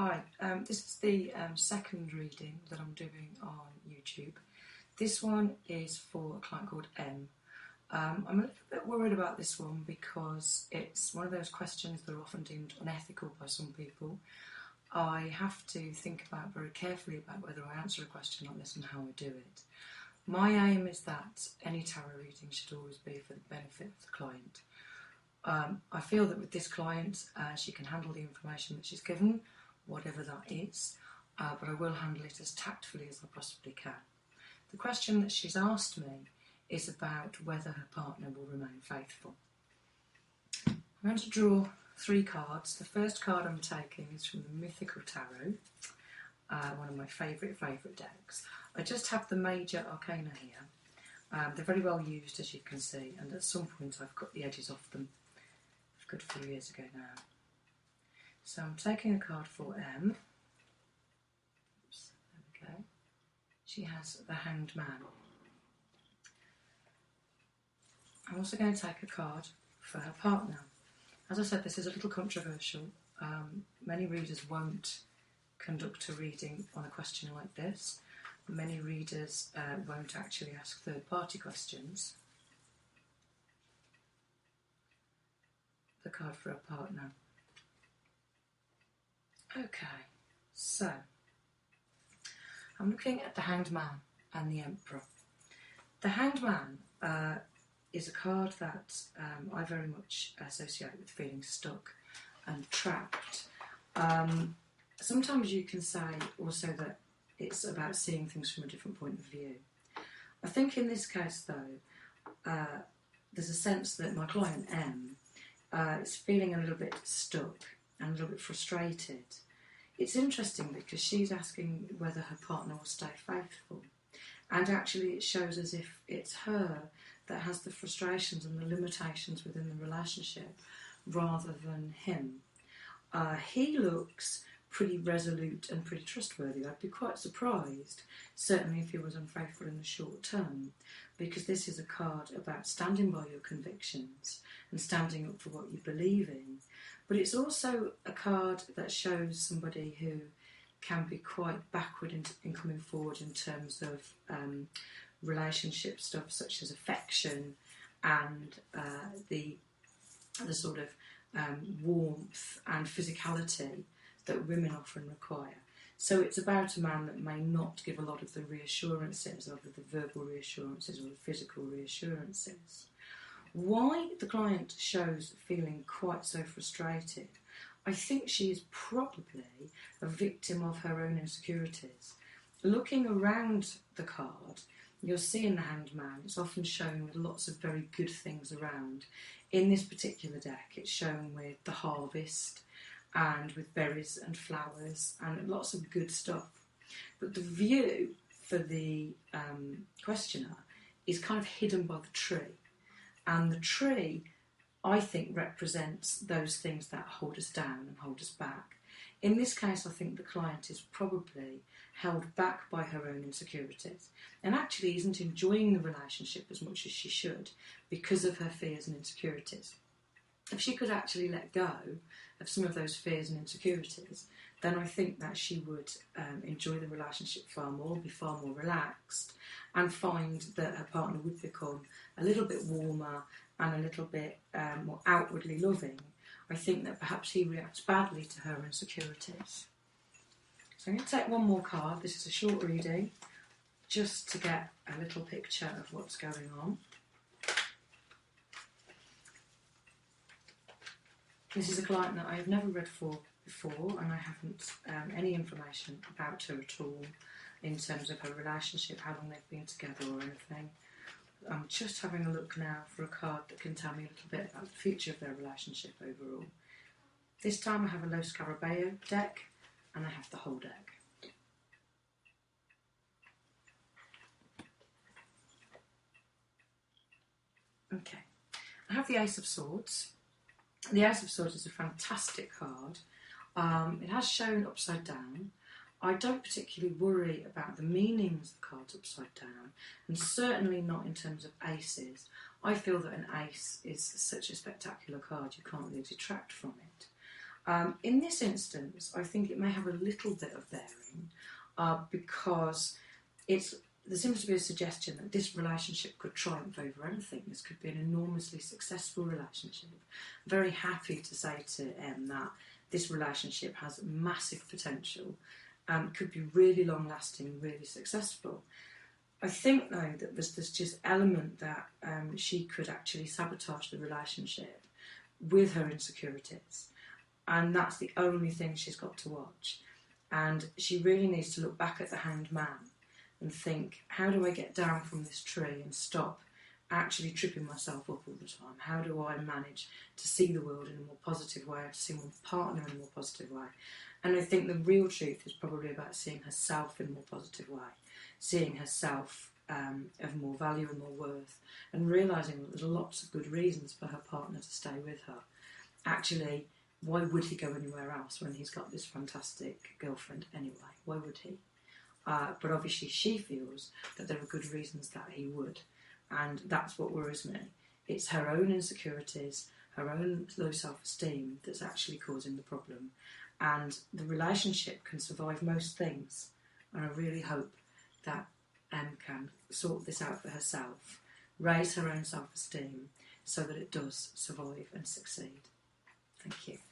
Hi, this is the second reading that I'm doing on YouTube. This one is for a client called M. I'm a little bit worried about this one because it's one of those questions that are often deemed unethical by some people. I have to think about very carefully about whether I answer a question like this and how I do it. My aim is that any tarot reading should always be for the benefit of the client. I feel that with this client, she can handle the information that she's given, whatever that is, but I will handle it as tactfully as I possibly can. The question that she's asked me is about whether her partner will remain faithful. I'm going to draw 3 cards. The first card I'm taking is from the Mythical Tarot, one of my favourite decks. I just have the major arcana here. They're very well used, as you can see, and at some point I've cut the edges off them a good few years ago now. So I'm taking a card for M. Oops, there we go. She has the Hanged Man. I'm also going to take a card for her partner. As I said, this is a little controversial. Many readers won't conduct a reading on a question like this. Many readers won't actually ask third-party questions. The card for her partner. Okay, so I'm looking at the Hanged Man and the Emperor. The Hanged Man is a card that I very much associate with feeling stuck and trapped. Sometimes you can say also that it's about seeing things from a different point of view. I think in this case though, there's a sense that my client M is feeling a little bit stuck and a little bit frustrated. It's interesting because she's asking whether her partner will stay faithful, and actually it shows as if it's her that has the frustrations and the limitations within the relationship rather than him. He looks pretty resolute and pretty trustworthy. I'd be quite surprised, certainly if he was unfaithful in the short term, because this is a card about standing by your convictions and standing up for what you believe in. But it's also a card that shows somebody who can be quite backward in coming forward in terms of relationship stuff such as affection and the sort of warmth and physicality that women often require. So it's about a man that may not give a lot of the reassurances, a lot of the verbal reassurances or the physical reassurances. Why the client shows feeling quite so frustrated, I think she is probably a victim of her own insecurities. Looking around the card, you'll see in the Hanged Man, it's often shown with lots of very good things around. In this particular deck, it's shown with the harvest and with berries and flowers and lots of good stuff. But the view for the questioner is kind of hidden by the tree. And the tree, I think, represents those things that hold us down and hold us back. In this case, I think the client is probably held back by her own insecurities and actually isn't enjoying the relationship as much as she should because of her fears and insecurities. If she could actually let go of some of those fears and insecurities, then I think that she would enjoy the relationship far more, be far more relaxed, and find that her partner would become a little bit warmer and a little bit more outwardly loving. I think that perhaps he reacts badly to her insecurities. So I'm going to take one more card. This is a short reading, just to get a little picture of what's going on. This is a client that I have never read for before, and I haven't any information about her at all in terms of her relationship, how long they've been together or anything. I'm just having a look now for a card that can tell me a little bit about the future of their relationship overall. This time I have a Los Scarabeo deck, and I have the whole deck. Okay, I have the Ace of Swords. The Ace of Swords is a fantastic card. It has shown upside down. I don't particularly worry about the meanings of the cards upside down, and certainly not in terms of aces. I feel that an ace is such a spectacular card, you can't really detract from it. In this instance, I think it may have a little bit of bearing because there seems to be a suggestion that this relationship could triumph over anything. This could be an enormously successful relationship. I'm very happy to say to Em that this relationship has massive potential, could be really long-lasting, really successful. I think, though, that there's this just element that she could actually sabotage the relationship with her insecurities. And that's the only thing she's got to watch. And she really needs to look back at the Hanged Man and think, how do I get down from this tree and stop actually tripping myself up all the time? How do I manage to see the world in a more positive way, to see my partner in a more positive way? And I think the real truth is probably about seeing herself in a more positive way, seeing herself of more value and more worth, and realising that there's lots of good reasons for her partner to stay with her. Actually, why would he go anywhere else when he's got this fantastic girlfriend anyway? Why would he? But obviously she feels that there are good reasons that he would. And that's what worries me. It's her own insecurities, her own low self-esteem that's actually causing the problem. And the relationship can survive most things. And I really hope that Em can sort this out for herself, raise her own self-esteem so that it does survive and succeed. Thank you.